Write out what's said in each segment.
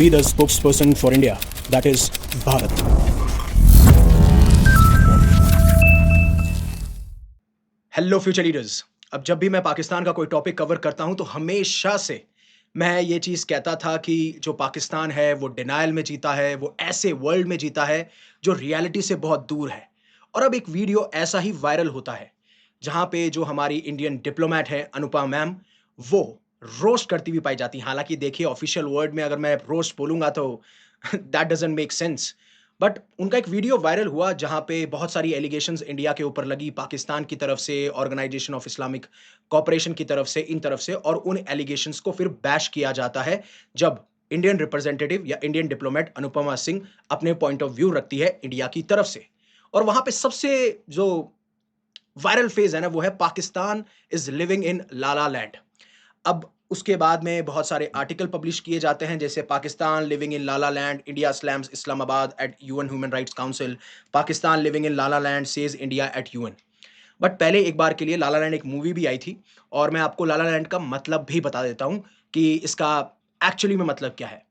be the spokesperson for India, that is Bharat. Hello future leaders. अब जब भी मैं पाकिस्तान का कोई टॉपिक कवर करता हूं तो हमेशा से मैं ये चीज़ कहता था कि जो पाकिस्तान है वो डिनायल में जीता है, वो ऐसे वर्ल्ड में जीता है जो रियलिटी से बहुत दूर है। और अब एक वीडियो ऐसा ही वायरल होता है जहां पे जो हमारी इंडियन डिप्लोमेट है अनुपमा मैम, वो रोस्ट करती हुई पाई जाती हैं। हालांकि देखिए, ऑफिशियल वर्ड में अगर मैं रोस्ट बोलूंगा तो that doesn't make sense. But उनका एक वीडियो वायरल हुआ जहां पे बहुत सारी एलिगेशंस इंडिया के ऊपर लगी, पाकिस्तान की तरफ से, ऑर्गेनाइजेशन ऑफ इस्लामिक कॉपरेशन की तरफ से, इन तरफ से, और उन एलिगेशंस को फिर बैश किया जाता है जब इंडियन रिप्रेजेंटेटिव या इंडियन डिप्लोमेट अनुपमा सिंह अपने पॉइंट ऑफ व्यू रखती है इंडिया की तरफ से। और वहां पे सबसे जो वायरल फेज है ना, वो है Pakistan is living in la la land. अब उसके बाद में बहुत सारे आर्टिकल पब्लिश किए जाते हैं, जैसे Pakistan living in la la land, India slams Islamabad eight UN human rights council, Pakistan living in la la land says India at UN. But पहले एक बार के लिए लाला लैंड एक मूवी भी आई थी, और मैं आपको लाला लैंड का मतलब भी बता देता हूं कि इसका एक्चुअली में मतलब क्या है।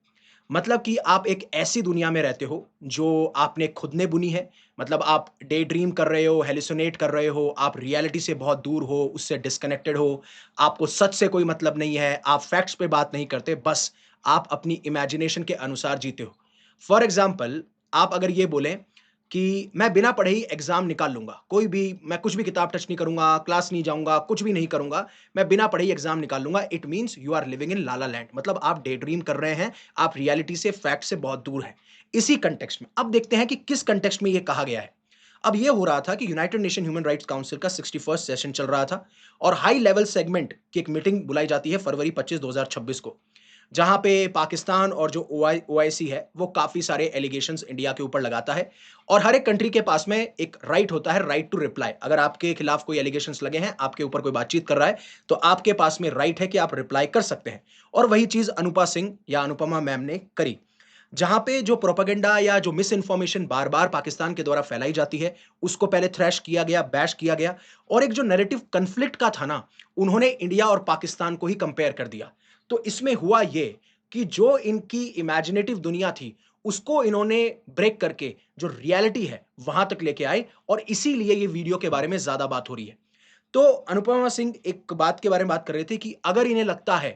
मतलब कि आप एक ऐसी दुनिया में रहते हो जो आपने खुद ने बुनी है। मतलब आप डे ड्रीम कर रहे हो, हेलुसिनेट कर रहे हो, आप रियलिटी से बहुत दूर हो, उससे डिस्कनेक्टेड हो, आपको सच से कोई मतलब नहीं है, आप फैक्ट्स पे बात नहीं करते, बस आप अपनी इमेजिनेशन के अनुसार जीते हो। फॉर एग्जाम्पल, आप अगर ये बोलें कि मैं बिना पढ़े ही एग्जाम निकाल लूंगा, कोई भी, मैं कुछ भी किताब टच नहीं करूंगा, क्लास नहीं जाऊंगा, कुछ भी नहीं करूंगा, मैं बिना पढ़े ही एग्जाम निकाल लूंगा, it means you are living in la la land. मतलब आप डे ड्रीम कर रहे हैं, आप रियलिटी से, फैक्ट से बहुत दूर हैं। इसी कंटेक्स्ट में अब देखते हैं कि किस कंटेक्स्ट में यह कहा गया है। अब यह हो रहा था कि United nation human rights council का 61st सेशन चल रहा था, और हाई लेवल सेगमेंट की एक मीटिंग बुलाई जाती है फरवरी 25 2026 को, जहां पे पाकिस्तान और जो ओआईसी है वो काफी सारे एलिगेशंस इंडिया के ऊपर लगाता है। और हर एक कंट्री के पास में एक राइट होता है, राइट टू रिप्लाई। अगर आपके खिलाफ कोई एलिगेशंस लगे हैं, आपके ऊपर कोई बातचीत कर रहा है, तो आपके पास में राइट है कि आप रिप्लाई कर सकते हैं। और वही चीज अनुपा सिंह या अनुपमा मैम ने करी। जहां पे जो प्रोपेगेंडा या जो मिस इन्फॉर्मेशन बार बार पाकिस्तान के द्वारा फैलाई जाती है, उसको पहले थ्रैश किया गया, बैश किया गया। और एक जो नैरेटिव कन्फ्लिक्ट का था ना, उन्होंने इंडिया और पाकिस्तान को ही कंपेयर कर दिया। तो इसमें हुआ ये कि जो इनकी इमेजिनेटिव दुनिया थी, उसको इन्होंने ब्रेक करके जो रियलिटी है वहां तक लेके आए, और इसीलिए ये वीडियो के बारे में ज्यादा बात हो रही है। तो अनुपमा सिंह एक बात के बारे में बात कर रहे थे कि अगर इन्हें लगता है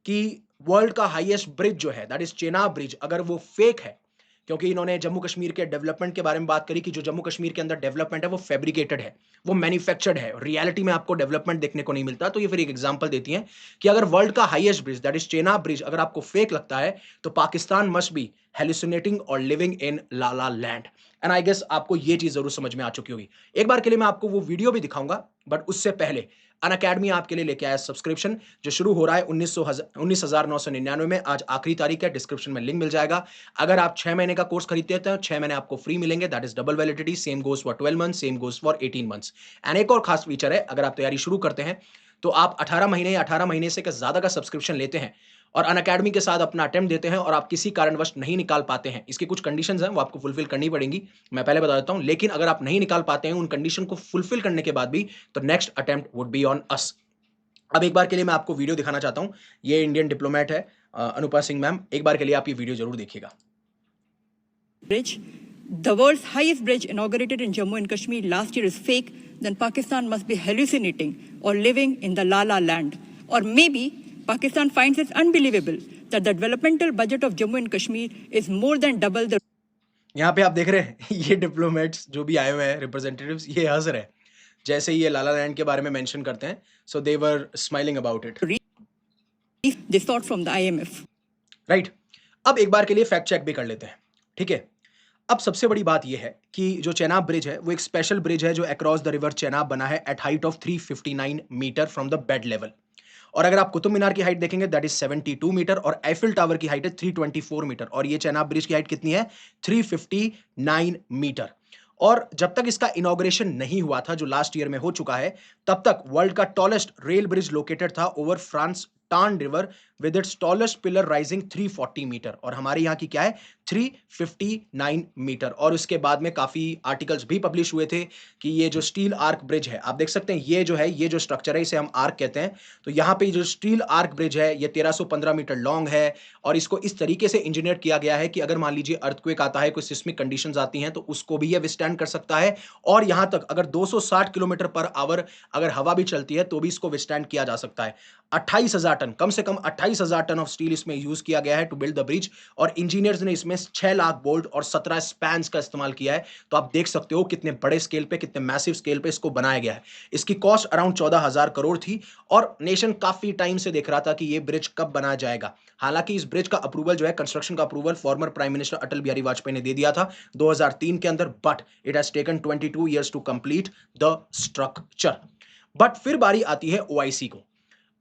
कि वर्ल्ड का हाईएस्ट ब्रिज जो है, दैट इज चेनाब ब्रिज, अगर वो फेक है, क्योंकि इन्होंने जम्मू कश्मीर के डेवलपमेंट के बारे में बात करी कि जो जम्मू कश्मीर के अंदर डेवलपमेंट है वो फैब्रिकेटेड है, वो मैन्युफैक्चर्ड है, रियलिटी में आपको डेवलपमेंट देखने को नहीं मिलता। तो ये फिर एक एग्जांपल देती हैं कि अगर वर्ल्ड का highest bridge that is Chenab bridge अगर आपको फेक लगता है, तो पाकिस्तान मस्ट बी हेलुसिनेटिंग और living in la la land. And I guess आपको ये चीज जरूर समझ में आ चुकी होगी। एक बार के लिए मैं आपको वो वीडियो भी दिखाऊंगा, बट उससे पहले अन अकेडमी आपके लिए लेके आया सब्सक्रिप्शन, जो शुरू हो रहा है 19,999 में। आज आखिरी तारीख है, डिस्क्रिप्शन में लिंक मिल जाएगा। अगर आप 6 महीने का कोर्स खरीदते हैं तो 6 महीने आपको फ्री मिलेंगे, that is double validity, same goes for 12 month, same goes for 18 months. And एक और खास फीचर है, अगर आप तैयारी शुरू करते हैं तो आप 18 महीने या 18 महीने से ज्यादा का सब्सक्रिप्शन लेते हैं और अन अकेडमी के साथ अपना अटेम्प्ट देते हैं, और आप किसी कारणवश नहीं निकाल पाते हैं, इसकी कुछ कंडीशंस हैं, वो आपको फुलफिल करनी पड़ेंगी, मैं पहले बता देता हूं। लेकिन अगर आप नहीं निकाल पाते हैं उन कंडीशन को फुलफिल करने के बाद भी, तो next attempt would be on us. अब एक बार के लिए मैं आपको वीडियो दिखाना चाहता हूं। ये इंडियन डिप्लोमेट है अनुपा सिंह मैम। एक बार के लिए आप ये वीडियो जरूर देखिएगा। Bridge, the world's highest bridge inaugurated in Jammu and Kashmir last year is fake, then Pakistan must be hallucinating or living in the La La land. Or maybe Pakistan finds it unbelievable that the developmental budget of Jammu and Kashmir is more than double the. यहाँ पे आप देख रहे हैं ये diplomats जो भी आए हुए हैं, रिप्रेजेंटेटिव्स, ये हंस रहे हैं जैसे ही ये लाला लैंड के बारे में मेंशन करते हैं। So they were smiling about it, This thought from the IMF. Right. अब एक बार के लिए फैक्ट चेक भी कर लेते हैं, ठीक है। अब सबसे बड़ी बात यह है कि जो चेनाब ब्रिज है वो एक स्पेशल ब्रिज है जो अक्रॉस द रिवर चेनाब बना है at height of 359 metre from the bed level. और अगर आप कुतुब मीनार की हाइट देखेंगे दैट इज 72 मीटर, और एफिल टावर की हाइट है 324 मीटर, और ये चेनाब ब्रिज की हाइट कितनी है? 359 मीटर। और जब तक इसका इनॉग्रेशन नहीं हुआ था, जो लास्ट ईयर में हो चुका है, तब तक वर्ल्ड का टॉलेस्ट रेल ब्रिज लोकेटेड था over France Tarn river with its tallest pillar rising 340 metre, और हमारे यहाँ की क्या है 359 मीटर। और उसके बाद में काफी आर्टिकल्स भी पब्लिश हुए थे कि ये जो स्टील आर्क ब्रिज है, आप देख सकते हैं ये जो है, ये जो स्ट्रक्चर है इसे हम आर्क कहते हैं। तो यहाँ पे जो स्टील आर्क ब्रिज है ये 1315 मीटर लॉन्ग है, और इसको इस तरीके से इंजीनियर किया गया है कि अगर मान लीजिए अर्थक्वेक आता है, कोई सिस्मिक कंडीशंस आती हैं, तो उसको भी ये विस्टैंड कर सकता है। और यहाँ तक अगर 260 किलोमीटर पर आवर अगर हवा भी चलती है तो भी इसको विस्टैंड किया जा सकता है। 28,000 टन, कम से कम 28,000 टन ऑफ स्टील इसमें यूज किया गया है टू बिल्ड द ब्रिज, और इंजीनियर्स ने इसमें 6 लाख बोल्ट और 17 स्पैन्स का इस्तेमाल किया है। तो आप देख सकते हो कितने बड़े स्केल पे, कितने मैसिव स्केल पे इसको बनाया गया है। इसकी कॉस्ट अराउंड 14,000 करोड़ थी, और नेशन काफी टाइम से देख रहा था कि ये ब्रिज कब बनाया जाएगा। हालांकि इस ब्रिज का अप्रूवल जो है, कंस्ट्रक्शन का approval former prime minister Atal Bihari Vajpayee ने दे दिया था 2003 के अंदर, but it has taken 22 years to complete the structure. But फिर बारी आती है ओआईसी को।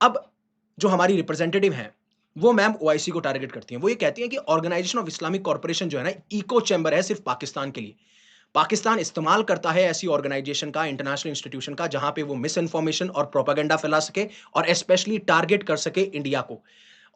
अब जो हमारी रिप्रेजेंटेटिव हैं, वो मैम ओआईसी को टारगेट करती हैं। वो ये कहती हैं कि ऑर्गेनाइजेशन ऑफ इस्लामिक कॉर्पोरेशन जो है ना, इको चैम्बर है सिर्फ पाकिस्तान के लिए। पाकिस्तान इस्तेमाल करता है ऐसी ऑर्गेनाइजेशन का, इंटरनेशनल इंस्टीट्यूशन का, जहां पे वो मिस इन्फॉर्मेशन और प्रोपागेंडा फैला सके और स्पेशली टारगेट कर सके इंडिया को।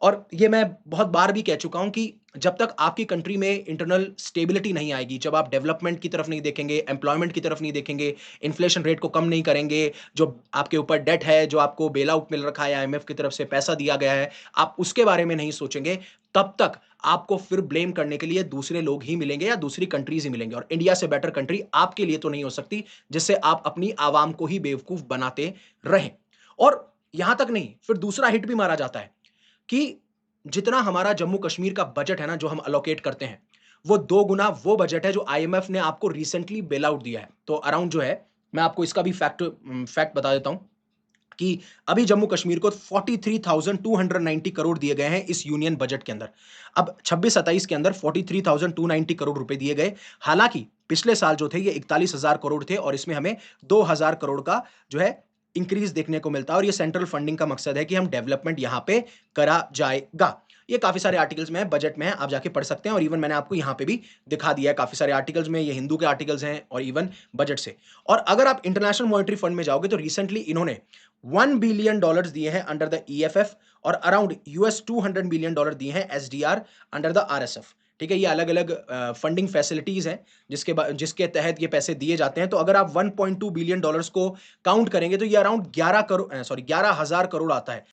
और ये मैं बहुत बार भी कह चुका हूं कि जब तक आपकी कंट्री में इंटरनल स्टेबिलिटी नहीं आएगी, जब आप डेवलपमेंट की तरफ नहीं देखेंगे, एम्प्लॉयमेंट की तरफ नहीं देखेंगे, इन्फ्लेशन रेट को कम नहीं करेंगे, जो आपके ऊपर डेट है, जो आपको बेल आउट मिल रखा है, आईएमएफ की तरफ से पैसा दिया गया है, आप उसके बारे में नहीं सोचेंगे, तब तक आपको फिर ब्लेम करने के लिए दूसरे लोग ही मिलेंगे या दूसरी कंट्रीज ही मिलेंगे। और इंडिया से बेटर कंट्री आपके लिए तो नहीं हो सकती जिससे आप अपनी आवाम को ही बेवकूफ बनाते रहें। और यहां तक नहीं, फिर दूसरा हिट भी मारा जाता है कि जितना हमारा जम्मू कश्मीर का बजट है ना, जो हम अलोकेट करते हैं, वो 2 गुना वो बजट है जो आईएमएफ ने आपको रिसेंटली बेल आउट दिया है। तो अराउंड जो है, मैं आपको इसका भी फैक्ट बता देता हूं कि अभी जम्मू कश्मीर को 43,290 करोड़ दिए गए हैं इस यूनियन बजट के अंदर। अब 26-27 के अंदर 43,290 करोड़ रुपए दिए गए। हालांकि पिछले साल जो थे ये 41,000 करोड़ थे, और इसमें हमें 2,000 करोड़ का जो है इंक्रीज देखने को मिलता है। और ये सेंट्रल फंडिंग का मकसद है कि हम डेवलपमेंट यहां पे करा जाएगा। ये काफी सारे आर्टिकल्स में है, बजट में है, आप जाके पढ़ सकते हैं। और इवन मैंने आपको यहां पे भी दिखा दिया है काफी सारे आर्टिकल्स में, ये हिंदू के आर्टिकल्स हैं और इवन बजट से। और अगर आप इंटरनेशनल मॉनेटरी फंड में जाओगे तो रिसेंटली इन्होंने $1 बिलियन दिए हैं अंडर द ईएफएफ, और अराउंड $200 मिलियन दिए हैं एसडीआर अंडर द आरएसएफ। ठीक है, ये अलग अलग फंडिंग फैसिलिटीज हैं जिसके तहत ये पैसे दिए जाते हैं। तो अगर आप $1.2 बिलियन को काउंट करेंगे तो ये अराउंड 11,000 करोड़ आता है,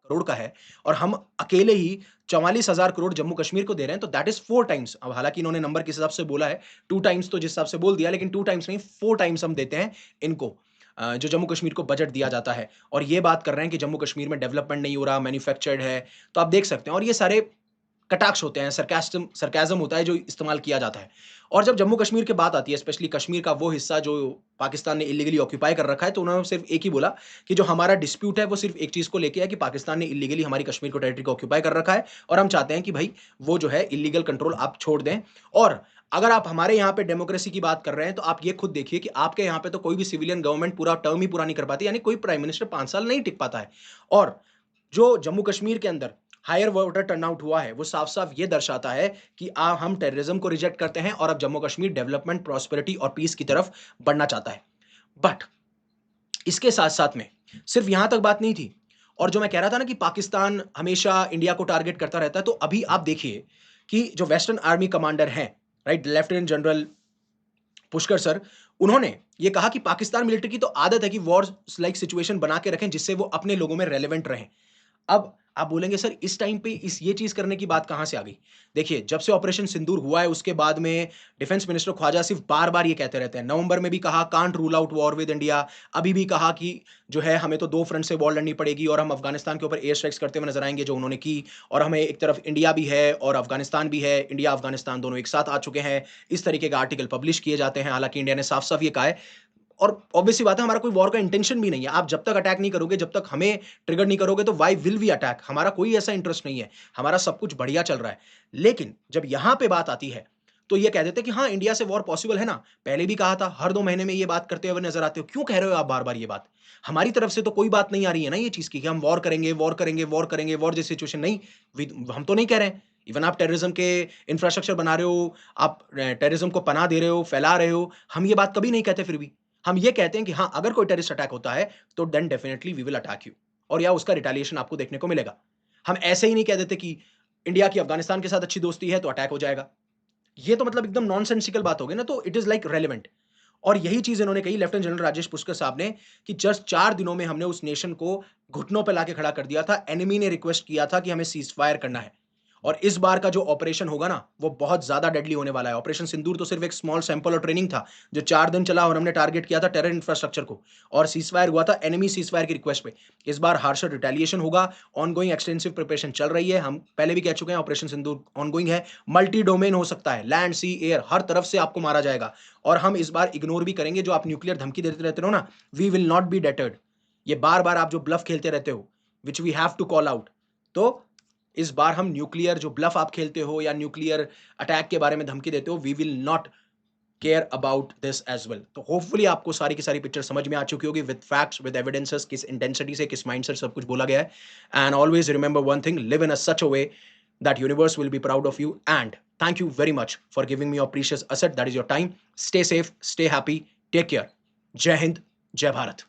करोड़ का है। और हम अकेले ही 44,000 करोड़ जम्मू कश्मीर को दे रहे हैं, तो दैट इज 4 टाइम्स। अब हालांकि इन्होंने नंबर किस हिसाब से बोला है, 2 टाइम्स, तो जिस हिसाब से बोल दिया, लेकिन 2 टाइम्स नहीं, 4 टाइम्स हम देते हैं इनको, जो जम्मू कश्मीर को बजट दिया जाता है। और ये बात कर रहे हैं कि जम्मू कश्मीर में डेवलपमेंट नहीं हो रहा, मैन्युफैक्चर्ड है। तो आप देख सकते हैं, और ये सारे कटाक्ष होते हैं, सरकाज़म होता है जो इस्तेमाल किया जाता है। और जब जम्मू कश्मीर की बात आती है, स्पेशली कश्मीर का वो हिस्सा जो पाकिस्तान ने इल्लीगली ऑक्यूपाई कर रखा है, तो उन्होंने सिर्फ एक ही बोला कि जो हमारा डिस्प्यूट है वो सिर्फ एक चीज़ को लेके है कि पाकिस्तान ने इल्लीगली हमारी कश्मीर को टेरिटरी को ऑक्यूपाई कर रखा है, और हम चाहते हैं कि भाई वो जो है इल्लीगल कंट्रोल आप छोड़ दें। और अगर आप हमारे यहाँ पे डेमोक्रेसी की बात कर रहे हैं, तो आप ये खुद देखिए कि आपके यहाँ पे तो कोई भी सिविलियन गवर्नमेंट पूरा टर्म ही पूरा नहीं कर पाती, यानी कोई प्राइम मिनिस्टर 5 साल नहीं टिक पाता है। और जो जम्मू कश्मीर के अंदर हायर वोटर टर्नआउट हुआ है, वो साफ-साफ ये दर्शाता है कि हम टेररिज्म को रिजेक्ट करते हैं, और अब जम्मू कश्मीर डेवलपमेंट, प्रॉस्पेरिटी और पीस की तरफ बढ़ना चाहता है। बट इसके साथ-साथ में सिर्फ यहां तक बात नहीं थी। और जो मैं कह रहा था ना कि पाकिस्तान हमेशा इंडिया को टारगेट करता रहता है, तो अभी आप देखिए कि जो वेस्टर्न आर्मी कमांडर हैं, right, lieutenant general Pushkar sir, उन्होंने ये कहा कि पाकिस्तान मिलिट्री की तो आदत है कि वॉर लाइक सिचुएशन बना के रखें जिससे वो अपने लोगों में रेलेवेंट रहें। अब आप बोलेंगे सर इस टाइम पे इस ये चीज़ करने की बात कहाँ से आ गई? देखिए, जब से ऑपरेशन सिंदूर हुआ है उसके बाद में डिफेंस मिनिस्टर ख्वाजा सिर्फ बार-बार ये कहते रहते हैं। नवंबर में भी कहा can't rule out war with India, अभी भी कहा कि जो है हमें तो 2 फ्रंट से वॉर लड़नी पड़ेगी और हम अफगानिस्तान के ऊपर एयर स्ट्राइक्स करते हुए नज़र आएँगे, जो उन्होंने की। और हमें एक तरफ इंडिया भी है और अफगानिस्तान भी है, इंडिया अफगानिस्तान दोनों एक साथ आ चुके हैं। इस तरीके का आर्टिकल पब्लिश किए जाते हैं। हालाँकि इंडिया ने साफ-साफ ये कहा है, और ऑब्वियस सी बात है हमारा कोई वॉर का इंटेंशन भी नहीं है। आप जब तक अटैक नहीं करोगे, जब तक हमें ट्रिगर नहीं करोगे, तो व्हाई विल वी अटैक? हमारा कोई ऐसा इंटरेस्ट नहीं है। हमारा सब कुछ बढ़िया चल रहा है। लेकिन जब यहाँ पे बात आती है, तो ये कह देते हैं कि हाँ, इंडिया से वॉर पॉसिबल है ना। पहले भी कहा था, हर 2 महीने में ये बात करते हुए नज़र आते हो। क्यों कह रहे हो आप बार-बार ये बात? हमारी तरफ से तो कोई बात नहीं आ रही है ना ये चीज़ की कि हम वॉर करेंगे, वॉर करेंगे, वॉर करेंगे, वॉर जैसी सिचुएशन नहीं। हम तो नहीं कह रहे हैं। इवन आप टेररिज्म के इंफ्रास्ट्रक्चर बना रहे हो, आप टेररिज्म को पनाह दे रहे हो, फैला रहे हो। हम ये बात कभी नहीं कहते फिर भी। हम ये कहते हैं कि हाँ, अगर कोई टेररिस्ट अटैक होता है, तो then definitely we will attack you और या उसका रिटेलिएशन आपको देखने को मिलेगा। हम ऐसे ही नहीं कह देते कि इंडिया की अफ़गानिस्तान के साथ अच्छी दोस्ती है, तो अटैक हो जाएगा। ये तो मतलब एकदम नॉनसेंसिकल बात हो गई ना, तो इट इज़ लाइक रेलेवेंट। और यही चीज़ इन्होंने कही लेफ्टिनेंट जनरल राजेश पुष्कर साहब ने कि जस्ट 4 दिनों में हमने उस नेशन को घुटनों पे लाके खड़ा कर दिया था। एनिमी ने रिक्वेस्ट किया था कि हमें सीज़फायर करना है। और इस बार का जो ऑपरेशन होगा ना, वो बहुत ज़्यादा डेडली होने वाला है। ऑपरेशन सिंदूर तो सिर्फ़ एक स्मॉल सैंपल और ट्रेनिंग था, जो 4 दिन चला और हमने टारगेट किया था टेरर इंफ्रास्ट्रक्चर को और सीज़फायर हुआ था एनिमी सीज़फायर की रिक्वेस्ट पे। इस बार हार्शर रिटेलिएशन होगा, ऑनगोइंग एक्सटेंसिव प्रिपरेशन चल रही है। हम पहले भी कह चुके हैं ऑपरेशन सिंदूर ऑनगोइंग है, मल्टी डोमेन हो सकता है, लैंड, सी, एयर हर तरफ से आपको मारा जाएगा और हम इस बार इग्नोर भी करेंगे जो आप न्यूक्लियर धमकी देते रहते हो ना, we will not be deterred. ये बार-बार आप जो ब्लफ खेलते रहते हो, which we have to call out. तो इस बार हम न्यूक्लियर जो ब्लफ आप खेलते हो या न्यूक्लियर अटैक के बारे में धमकी देते हो, we will not care about this as well. तो होपफुली आपको सारी की सारी पिक्चर समझ में आ चुकी होगी विद फैक्ट्स, विद एविडेंसेस, किस इंटेंसिटी से, किस माइंडसेट सब कुछ बोला गया है। And always remember one thing, live in such a way that universe will be proud of you, and thank you very much for giving me your precious asset, that is your time. Stay safe, stay happy, take care. Jai Hind, Jai Bharat.